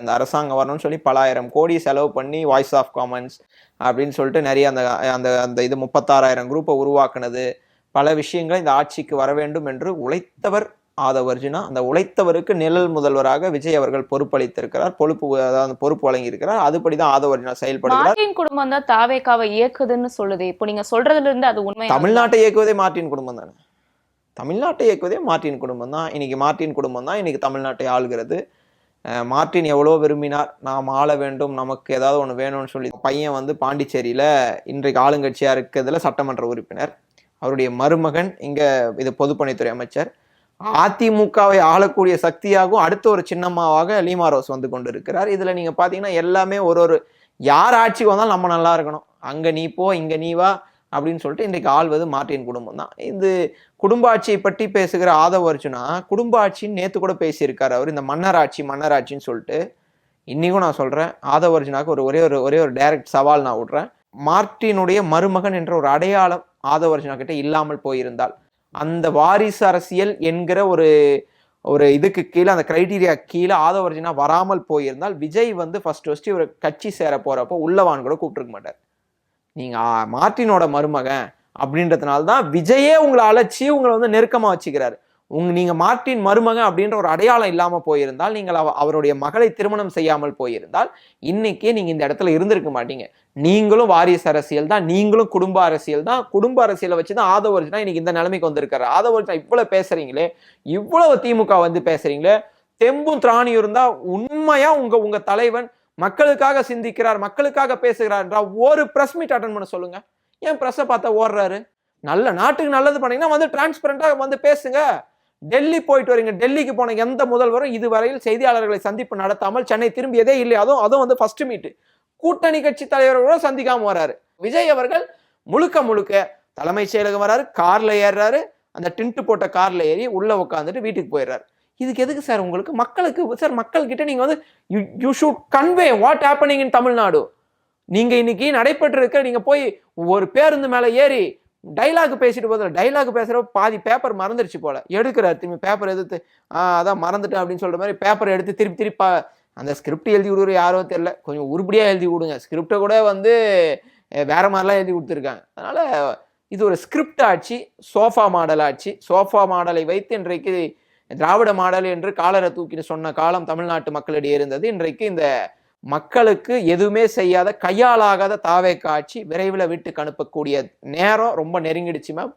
அந்த அரசாங்கம் வரணும்னு சொல்லி பல ஆயிரம் கோடி செலவு பண்ணி வாய்ஸ் ஆஃப் காமன்ஸ் அப்படின்னு சொல்லிட்டு நிறைய அந்த அந்த அந்த இது 36,000 குரூப்பை உருவாக்குனது, பல விஷயங்கள் இந்த ஆட்சிக்கு வர வேண்டும் என்று உழைத்தவர் ஆதவ் அர்ஜுனா. அந்த உழைத்தவருக்கு நிழல் முதல்வராக விஜய் அவர்கள் பொறுப்பளித்திருக்கிறார், பொறுப்பு வழங்கியிருக்கிறார். அதுபடிதான் ஆதவ் அர்ஜுனா செயல்படுகிறார். மார்ட்டின் குடும்பம் தான் தாவேகாவை இயக்குதுன்னு சொல்லுது. இப்போ நீங்க சொல்றதுல இருந்து அது உண்மை? தமிழ்நாட்டை இயக்குவதே மார்ட்டின் குடும்பம் தானே. தமிழ்நாட்டை இயக்குவதே மார்ட்டின் குடும்பம் தான். இன்னைக்கு மார்ட்டின் குடும்பம் தான் இன்னைக்கு தமிழ்நாட்டை ஆள்கிறது. மார்ட்டின் எவ்வளோ விரும்பினார், நாம் ஆள வேண்டும், நமக்கு ஏதாவது ஒன்று வேணும்னு சொல்லி. பையன் வந்து பாண்டிச்சேரியில் இன்றைக்கு ஆளுங்கட்சியாக இருக்கிறதுல சட்டமன்ற உறுப்பினர். அவருடைய மருமகன் இங்கே இது பொதுப்பணித்துறை அமைச்சர். அதிமுகவை ஆளக்கூடிய சக்தியாகவும் அடுத்த ஒரு சின்னம்மாவாக லீமா ரோஸ் வந்து கொண்டு இருக்கிறார். இதில் நீங்கள் பார்த்தீங்கன்னா எல்லாமே ஒரு யார் ஆட்சிக்கு வந்தாலும் நம்ம நல்லா இருக்கணும், அங்கே நீ போ இங்கே நீ வா அப்படின்னு சொல்லிட்டு இன்றைக்கு ஆள்வது மார்ட்டின் குடும்பம் தான். இது குடும்ப ஆட்சியை பற்றி பேசுகிற ஆதவ் அர்ஜுனா குடும்ப ஆட்சின்னு நேற்று கூட பேசியிருக்காரு. அவர் இந்த மன்னராட்சின்னு சொல்லிட்டு. இன்னைக்கும் நான் சொல்றேன், ஆதவ் அர்ஜுனாக்கு ஒரே ஒரு டைரக்ட் சவால் நான் விடுறேன். மார்ட்டினுடைய மருமகன் என்ற ஒரு அடையாளம் ஆதவ் அர்ஜுனா கிட்ட இல்லாமல் போயிருந்தால், அந்த வாரிசு அரசியல் என்கிற ஒரு இதுக்கு கீழே, அந்த கிரைட்டீரியா கீழே ஆதவ் அர்ஜுனா வராமல் போயிருந்தால், விஜய் வந்து ஃபர்ஸ்ட் ஒரு கட்சி சேர போறப்போ உள்ளவான் கூட கூப்பிட்டுருக்க மாட்டார். நீங்க மார்ட்டினோட மருமகன் அப்படின்றதுனால தான் விஜயே உங்களை அழைச்சி உங்களை வந்து நெருக்கமா வச்சுக்கிறாரு. நீங்க மார்ட்டின் மருமகன் அப்படின்ற ஒரு அடையாளம் இல்லாம போயிருந்தால், நீங்கள் அவருடைய மகளை திருமணம் செய்யாமல் போயிருந்தால், இன்னைக்கே நீங்க இந்த இடத்துல இருந்திருக்க மாட்டீங்க. நீங்களும் வாரிசு அரசியல் தான், நீங்களும் குடும்ப அரசியல் தான். குடும்ப அரசியலை வச்சுதான் ஆதவ் அர்ஜுனா இன்னைக்கு இந்த நிலைமைக்கு வந்திருக்காரு. ஆதவ் அர்ஜுனா இவ்வளவு பேசுறீங்களே, இவ்வளவு திமுக வந்து பேசுறீங்களே, தெம்பும் திராணியும் இருந்தா உண்மையா உங்க தலைவன் மக்களுக்காக சிந்திக்கிறார், மக்களுக்காக பேசுகிறார் என்றால் ஒரு பிரஸ் மீட் அட்டன் பண்ண சொல்லுங்க. ஏன் பிரஸ்ஸை பார்த்தா ஓடுறாரு? நல்ல நாட்டுக்கு நல்லது பண்ணீங்கன்னா வந்து டிரான்ஸ்பரண்டா வந்து பேசுங்க. டெல்லி போயிட்டு வரீங்க, டெல்லிக்கு போன எந்த முதல்வரும் இதுவரையில் செய்தியாளர்களை சந்திப்பு நடத்தாமல் சென்னை திரும்பியதே இல்லை. அதுவும் வந்து ஃபர்ஸ்ட் மீட் கூட்டணி கட்சி தலைவர்களோட சந்திக்காம வராரு. விஜய் அவர்கள் முழுக்க தலைமைச் செயலகம் வராரு, கார்ல ஏறாரு, அந்த டின்ட் போட்ட கார்ல ஏறி உள்ள உட்காந்துட்டு வீட்டுக்கு போயிடுறாரு. இதுக்கு எதுக்கு சார் உங்களுக்கு? மக்களுக்கு சார், மக்கள்கிட்ட நீங்க வந்து you should convey what happening in Tamil Nadu. நீங்க இன்னைக்கு நடைபெற்று இருக்க, நீங்க போய் ஒரு பேருந்து மேல ஏறி டைலாக் பேசிட்டு போதும், டைலாக் பேசுற பாதி பேப்பர் மறந்துருச்சு போல, எடுக்கிறார் திரும்பி பேப்பர் எடுத்து, அதான் மறந்துட்டேன் அப்படின்னு சொல்ற மாதிரி பேப்பர் எடுத்து திருப்பி அந்த ஸ்கிரிப்ட் எழுதி விடுற யாரோ தெரியல, கொஞ்சம் உருப்படியா எழுதி விடுங்க. ஸ்கிரிப்டை கூட வந்து வேற மாதிரிலாம் எழுதி கொடுத்துருக்காங்க. அதனால இது ஒரு ஸ்கிரிப்ட் ஆட்சி, சோஃபா மாடல் ஆட்சி. சோஃபா மாடலை வைத்து இன்றைக்கு திராவிட மாடல் என்று காலரை தூக்கி சொன்ன காலம் தமிழ்நாட்டு மக்களிடையே இருந்தது. இன்றைக்கு இந்த மக்களுக்கு எதுவுமே செய்யாத, கையாளாகாத தாவேகா ஆட்சி விரைவில் வீட்டுக்கு அனுப்பக்கூடிய நேரம் ரொம்ப நெருங்கிடுச்சு மேம்.